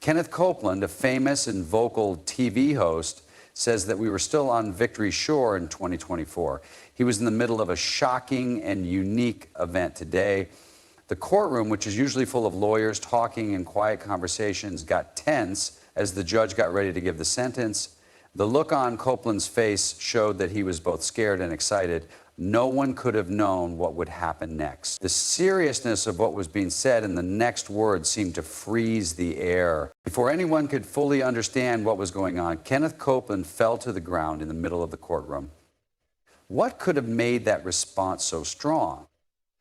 Kenneth Copeland, a famous and vocal TV host, says that we were still on Victory Shore in 2024. He was in the middle of a shocking and unique event today. The courtroom, which is usually full of lawyers talking and quiet conversations, got tense as the judge got ready to give the sentence. The look on Copeland's face showed that he was both scared and excited. No one could have known what would happen next. The seriousness of what was being said and the next words seemed to freeze the air. Before anyone could fully understand what was going on, Kenneth Copeland fell to the ground in the middle of the courtroom. What could have made that response so strong?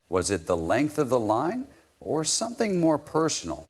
Was it the length of the line or something more personal?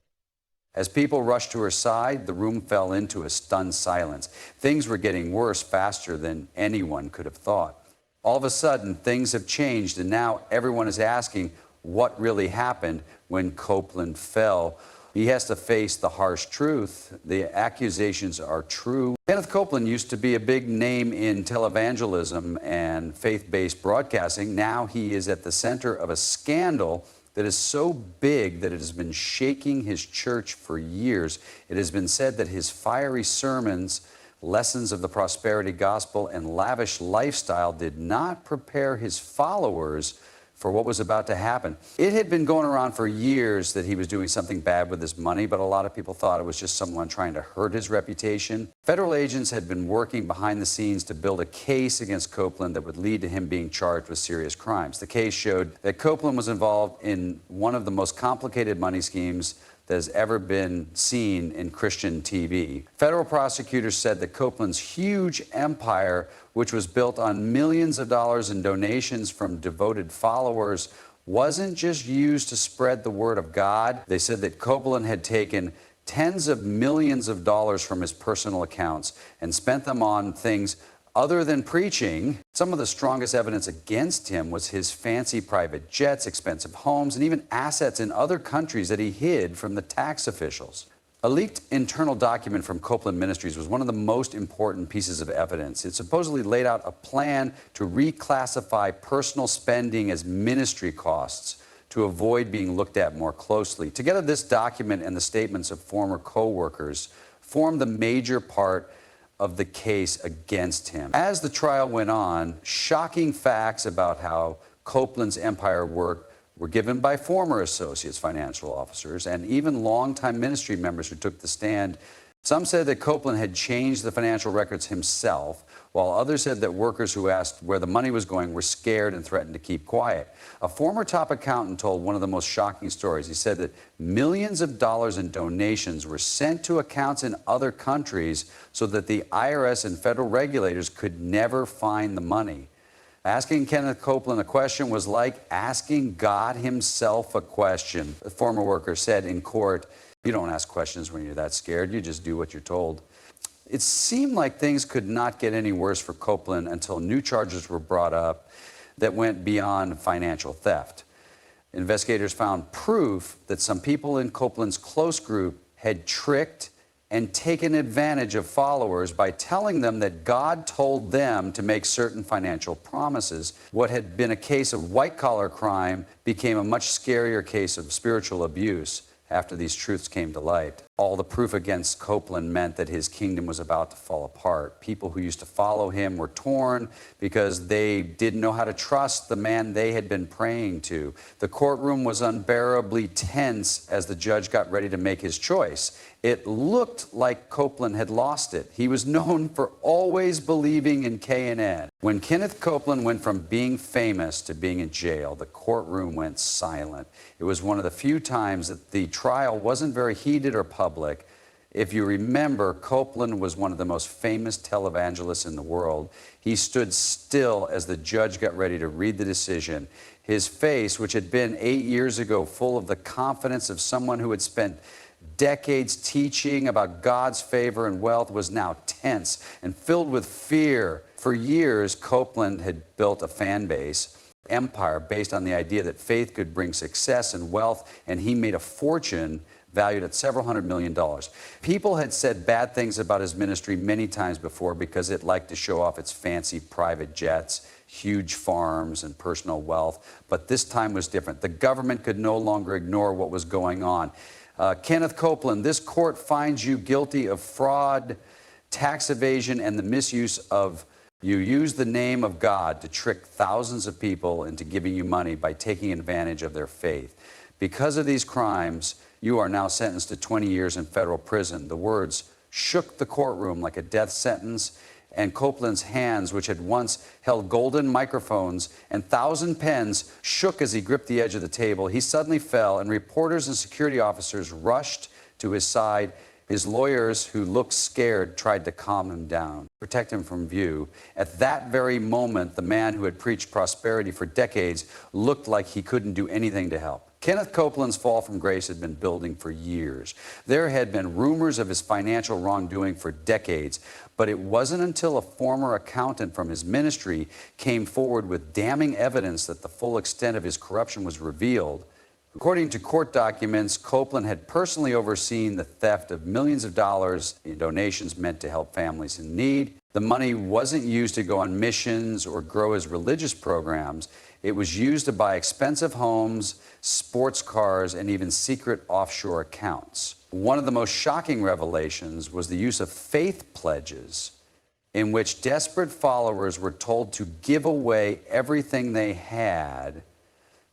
As people rushed to her side, the room fell into a stunned silence. Things were getting worse faster than anyone could have thought. All of a sudden, things have changed, and now everyone is asking what really happened when Copeland fell. He has to face the harsh truth. The accusations are true. Kenneth Copeland used to be a big name in televangelism and faith-based broadcasting. Now he is at the center of a scandal that is so big that it has been shaking his church for years. It has been said that his fiery sermons, lessons of the prosperity gospel, and lavish lifestyle did not prepare his followers for what was about to happen. It had been going around for years that he was doing something bad with his money, but a lot of people thought it was just someone trying to hurt his reputation. Federal agents had been working behind the scenes to build a case against Copeland that would lead to him being charged with serious crimes. The case showed that Copeland was involved in one of the most complicated money schemes that has ever been seen in Christian TV. Federal prosecutors said that Copeland's huge empire, which was built on millions of dollars in donations from devoted followers, wasn't just used to spread the word of God. They said that Copeland had taken tens of millions of dollars from his personal accounts and spent them on things other than preaching. Some of the strongest evidence against him was his fancy private jets, expensive homes, and even assets in other countries that he hid from the tax officials. A leaked internal document from Copeland Ministries was one of the most important pieces of evidence. It supposedly laid out a plan to reclassify personal spending as ministry costs to avoid being looked at more closely. Together, this document and the statements of former co-workers formed the major part of the case against him. As the trial went on, shocking facts about how Copeland's empire worked were given by former associates, financial officers, and even longtime ministry members who took the stand. Some said that Copeland had changed the financial records himself, while others said that workers who asked where the money was going were scared and threatened to keep quiet. A former top accountant told one of the most shocking stories. He said that millions of dollars in donations were sent to accounts in other countries so that the IRS and federal regulators could never find the money. Asking Kenneth Copeland a question was like asking God himself a question. The former worker said in court, "You don't ask questions when you're that scared. You just do what you're told." It seemed like things could not get any worse for Copeland until new charges were brought up that went beyond financial theft. Investigators found proof that some people in Copeland's close group had tricked and taken advantage of followers by telling them that God told them to make certain financial promises. What had been a case of white-collar crime became a much scarier case of spiritual abuse after these truths came to light. All the proof against Copeland meant that his kingdom was about to fall apart. People who used to follow him were torn because they didn't know how to trust the man they had been praying to. The courtroom was unbearably tense as the judge got ready to make his choice. It looked like Copeland had lost it. He was known for always believing in K&N. When Kenneth Copeland went from being famous to being in jail, the courtroom went silent. It was one of the few times that the trial wasn't very heated or public. If you remember, Copeland was one of the most famous televangelists in the world. He stood still as the judge got ready to read the decision. His face, which had been 8 years ago full of the confidence of someone who had spent decades teaching about God's favor and wealth, was now tense and filled with fear. For years, Copeland had built a fan base, empire based on the idea that faith could bring success and wealth, and he made a fortune valued at several $100 million. People had said bad things about his ministry many times before because it liked to show off its fancy private jets, huge farms, and personal wealth. But this time was different. The government could no longer ignore what was going on. Kenneth Copeland, this court finds you guilty of fraud, tax evasion, and the misuse of you use the name of God to trick thousands of people into giving you money by taking advantage of their faith. Because of these crimes, you are now sentenced to 20 years in federal prison. The words shook the courtroom like a death sentence, and Copeland's hands, which had once held golden microphones and 1,000 pens, shook as he gripped the edge of the table. He suddenly fell, and reporters and security officers rushed to his side. His lawyers, who looked scared, tried to calm him down, protect him from view. At that very moment, the man who had preached prosperity for decades looked like he couldn't do anything to help. Kenneth Copeland's fall from grace had been building for years. There had been rumors of his financial wrongdoing for decades, but it wasn't until a former accountant from his ministry came forward with damning evidence that the full extent of his corruption was revealed. According to court documents, Copeland had personally overseen the theft of millions of dollars in donations meant to help families in need. The money wasn't used to go on missions or grow his religious programs. It was used to buy expensive homes, sports cars, and even secret offshore accounts. One of the most shocking revelations was the use of faith pledges in which desperate followers were told to give away everything they had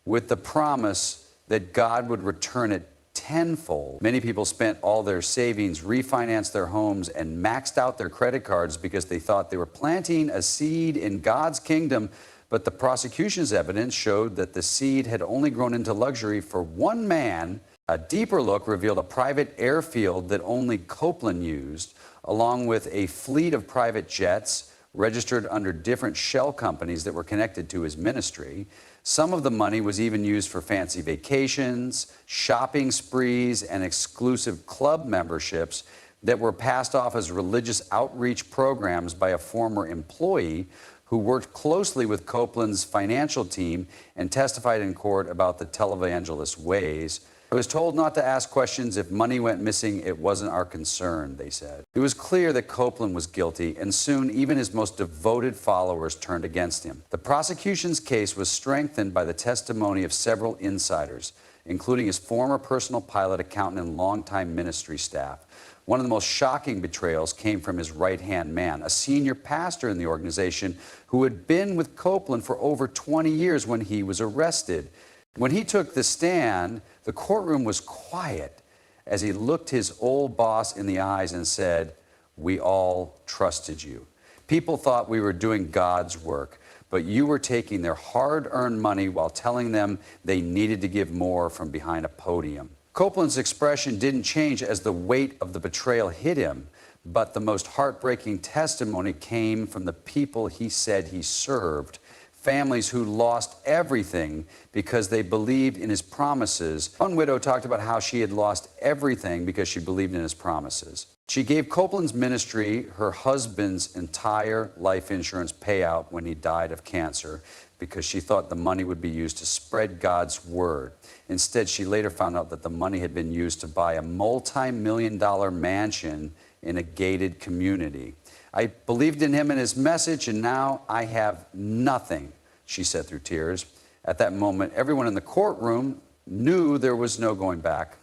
with the promise that God would return it tenfold. Many people spent all their savings, refinanced their homes, and maxed out their credit cards because they thought they were planting a seed in God's kingdom. But the prosecution's evidence showed that the seed had only grown into luxury for one man. A deeper look revealed a private airfield that only Copeland used, along with a fleet of private jets registered under different shell companies that were connected to his ministry. Some of the money was even used for fancy vacations, shopping sprees, and exclusive club memberships that were passed off as religious outreach programs by a former employee who worked closely with Copeland's financial team and testified in court about the televangelist's ways. I was told not to ask questions. If money went missing, it wasn't our concern, they said. It was clear that Copeland was guilty, and soon even his most devoted followers turned against him. The prosecution's case was strengthened by the testimony of several insiders, including his former personal pilot, accountant, and longtime ministry staff. One of the most shocking betrayals came from his right-hand man, a senior pastor in the organization who had been with Copeland for over 20 years when he was arrested. When he took the stand, the courtroom was quiet as he looked his old boss in the eyes and said, "We all trusted you. People thought we were doing God's work, but you were taking their hard-earned money while telling them they needed to give more from behind a podium." Copeland's expression didn't change as the weight of the betrayal hit him, but the most heartbreaking testimony came from the people he said he served. Families who lost everything because they believed in his promises. One widow talked about how she had lost everything because she believed in his promises. She gave Copeland's ministry her husband's entire life insurance payout when he died of cancer because she thought the money would be used to spread God's word. Instead, she later found out that the money had been used to buy a multi-million-dollar mansion in a gated community. I believed in him and his message, and now I have nothing, she said through tears. At that moment, everyone in the courtroom knew there was no going back.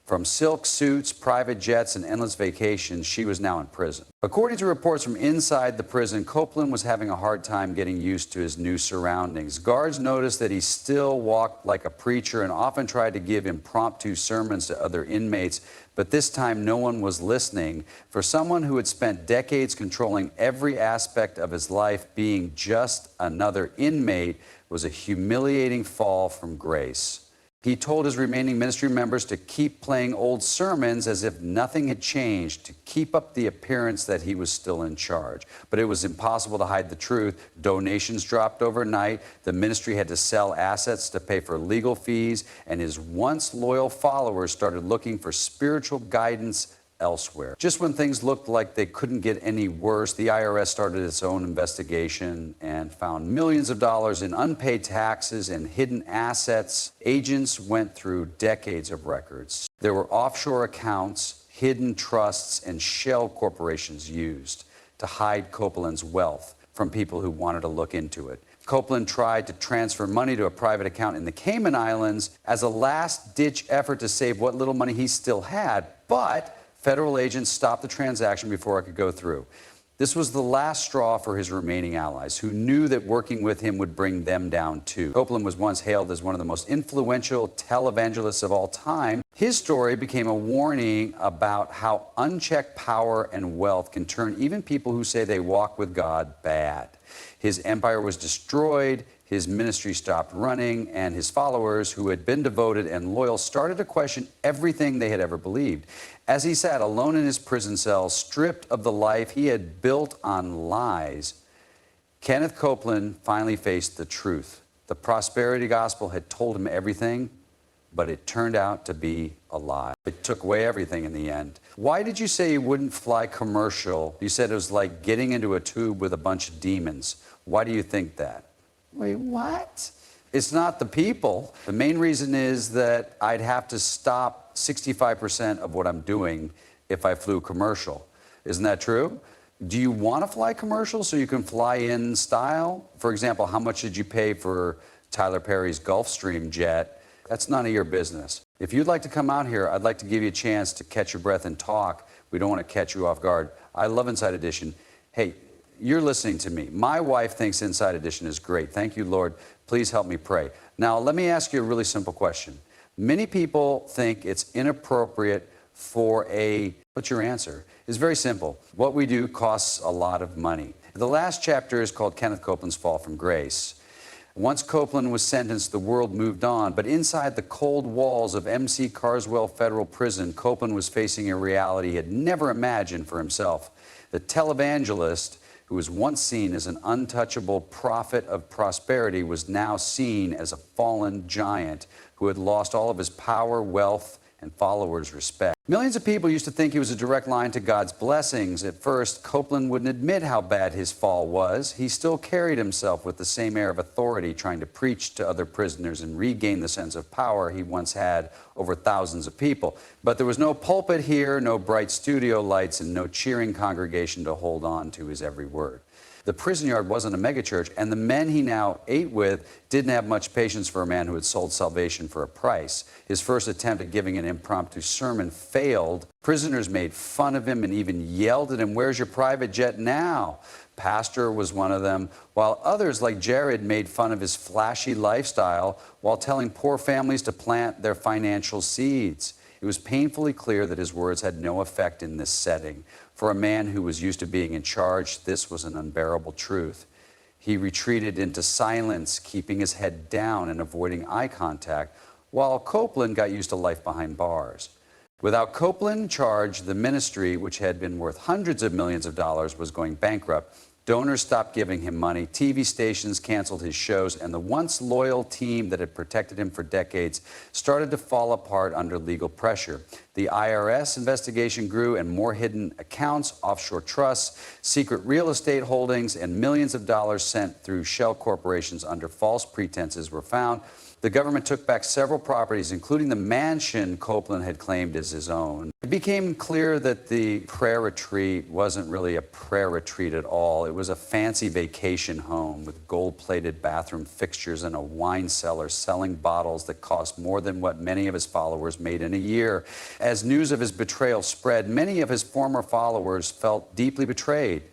From silk suits, private jets, and endless vacations, she was now in prison. According to reports from inside the prison, Copeland was having a hard time getting used to his new surroundings. Guards noticed that he still walked like a preacher and often tried to give impromptu sermons to other inmates, but this time no one was listening. For someone who had spent decades controlling every aspect of his life, being just another inmate was a humiliating fall from grace. He told his remaining ministry members to keep playing old sermons as if nothing had changed, to keep up the appearance that he was still in charge. But it was impossible to hide the truth. Donations dropped overnight. The ministry had to sell assets to pay for legal fees, and his once loyal followers started looking for spiritual guidance elsewhere. Just when things looked like they couldn't get any worse, the IRS started its own investigation and found millions of dollars in unpaid taxes and hidden assets. Agents went through decades of records. There were offshore accounts, hidden trusts, and shell corporations used to hide Copeland's wealth from people who wanted to look into it. Copeland tried to transfer money to a private account in the Cayman Islands as a last-ditch effort to save what little money he still had, but federal agents stopped the transaction before it could go through. This was the last straw for his remaining allies, who knew that working with him would bring them down too. Copeland was once hailed as one of the most influential televangelists of all time. His story became a warning about how unchecked power and wealth can turn even people who say they walk with God bad. His empire was destroyed, his ministry stopped running, and his followers, who had been devoted and loyal, started to question everything they had ever believed. As he sat alone in his prison cell, stripped of the life he had built on lies, Kenneth Copeland finally faced the truth. The prosperity gospel had told him everything, but it turned out to be a lie. It took away everything in the end. Why did you say you wouldn't fly commercial? You said it was like getting into a tube with a bunch of demons. Why do you think that? Wait, what? It's not the people. The main reason is that I'd have to stop 65% of what I'm doing if I flew commercial. Isn't that true? Do you want to fly commercial so you can fly in style? For example, how much did you pay for Tyler Perry's Gulfstream jet? That's none of your business. If you'd like to come out here, I'd like to give you a chance to catch your breath and talk. We don't want to catch you off guard. I love Inside Edition. Hey, you're listening to me. My wife thinks Inside Edition is great. Thank you, Lord. Please help me pray. Now, let me ask you a really simple question. Many people think it's inappropriate for what's your answer? It's very simple. What we do costs a lot of money. The last chapter is called Kenneth Copeland's Fall from Grace. Once Copeland was sentenced, the world moved on. But inside the cold walls of MC Carswell Federal Prison, Copeland was facing a reality he had never imagined for himself. The televangelist, who was once seen as an untouchable prophet of prosperity, was now seen as a fallen giant who had lost all of his power, wealth, and followers' respect. Millions of people used to think he was a direct line to God's blessings. At first, Copeland wouldn't admit how bad his fall was. He still carried himself with the same air of authority, trying to preach to other prisoners and regain the sense of power he once had over thousands of people. But there was no pulpit here, no bright studio lights, and no cheering congregation to hold on to his every word. The prison yard wasn't a megachurch, and the men he now ate with didn't have much patience for a man who had sold salvation for a price. His first attempt at giving an impromptu sermon failed. Prisoners made fun of him and even yelled at him, "Where's your private jet now?" Pastor was one of them, while others, like Jared, made fun of his flashy lifestyle while telling poor families to plant their financial seeds. It was painfully clear that his words had no effect in this setting. For a man who was used to being in charge, this was an unbearable truth. He retreated into silence, keeping his head down and avoiding eye contact, while Copeland got used to life behind bars. Without Copeland in charge, the ministry, which had been worth hundreds of millions of dollars, was going bankrupt. Donors stopped giving him money, TV stations canceled his shows, and the once loyal team that had protected him for decades started to fall apart under legal pressure. The IRS investigation grew, and more hidden accounts, offshore trusts, secret real estate holdings, and millions of dollars sent through shell corporations under false pretenses were found. The government took back several properties, including the mansion Copeland had claimed as his own. It became clear that the prayer retreat wasn't really a prayer retreat at all. It was a fancy vacation home with gold-plated bathroom fixtures and a wine cellar selling bottles that cost more than what many of his followers made in a year. As news of his betrayal spread, many of his former followers felt deeply betrayed.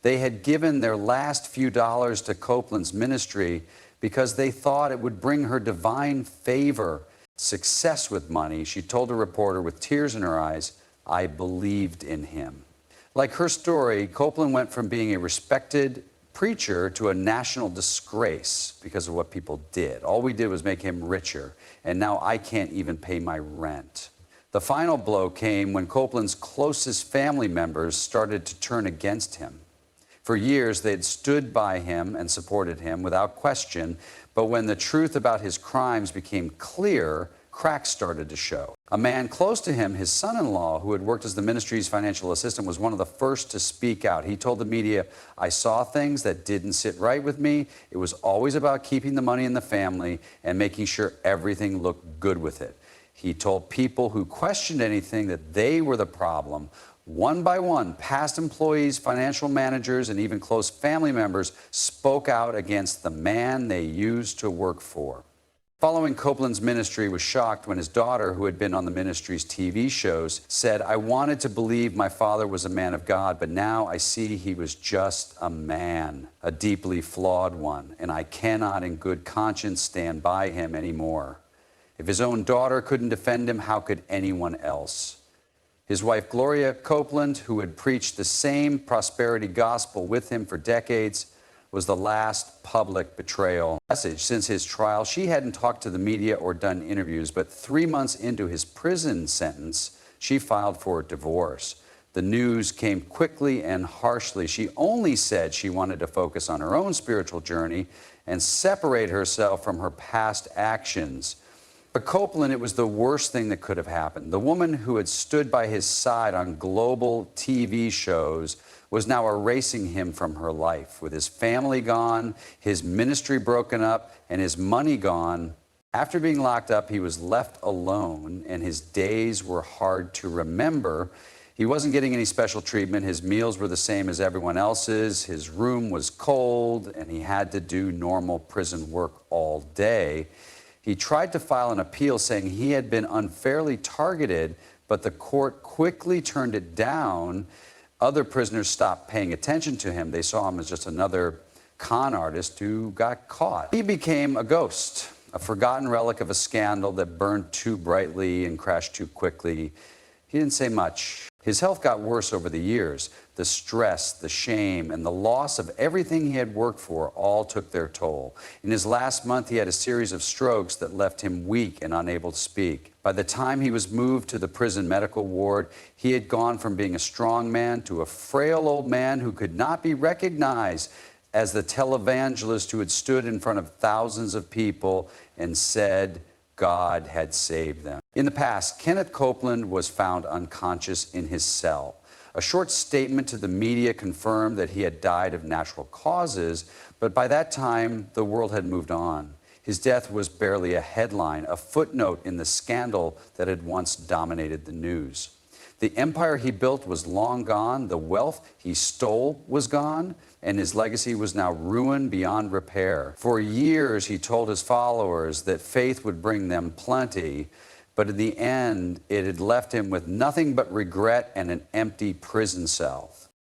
They had given their last few dollars to Copeland's ministry because they thought it would bring her divine favor, success with money. She told a reporter with tears in her eyes, "I believed in him." Like her story, Copeland went from being a respected preacher to a national disgrace because of what people did. All we did was make him richer, and now I can't even pay my rent. The final blow came when Copeland's closest family members started to turn against him. For years, they had stood by him and supported him without question, but when the truth about his crimes became clear, cracks started to show. A man close to him, his son-in-law, who had worked as the ministry's financial assistant, was one of the first to speak out. He told the media, "I saw things that didn't sit right with me. It was always about keeping the money in the family and making sure everything looked good with it." He told people who questioned anything that they were the problem, One by one, past employees, financial managers, and even close family members spoke out against the man they used to work for. Following Copeland's ministry was shocked when his daughter, who had been on the ministry's TV shows, said, "I wanted to believe my father was a man of God, but now I see he was just a man, a deeply flawed one, and I cannot in good conscience stand by him anymore. If his own daughter couldn't defend him, how could anyone else?" His wife, Gloria Copeland, who had preached the same prosperity gospel with him for decades, was the last public betrayal message. Since his trial, she hadn't talked to the media or done interviews, but 3 months into his prison sentence, she filed for divorce. The news came quickly and harshly. She only said she wanted to focus on her own spiritual journey and separate herself from her past actions. For Copeland, it was the worst thing that could have happened. The woman who had stood by his side on global TV shows was now erasing him from her life. With his family gone, his ministry broken up, and his money gone, after being locked up, he was left alone, and his days were hard to remember. He wasn't getting any special treatment. His meals were the same as everyone else's. His room was cold, and he had to do normal prison work all day. He tried to file an appeal saying he had been unfairly targeted, but the court quickly turned it down. Other prisoners stopped paying attention to him. They saw him as just another con artist who got caught. He became a ghost, a forgotten relic of a scandal that burned too brightly and crashed too quickly. He didn't say much. His health got worse over the years. The stress, the shame, and the loss of everything he had worked for all took their toll. In his last month, he had a series of strokes that left him weak and unable to speak. By the time he was moved to the prison medical ward, he had gone from being a strong man to a frail old man who could not be recognized as the televangelist who had stood in front of thousands of people and said God had saved them. In the past, Kenneth Copeland was found unconscious in his cell. A short statement to the media confirmed that he had died of natural causes, but by that time, the world had moved on. His death was barely a headline, a footnote in the scandal that had once dominated the news. The empire he built was long gone, the wealth he stole was gone, and his legacy was now ruined beyond repair. For years, he told his followers that faith would bring them plenty, but in the end, it had left him with nothing but regret and an empty prison cell.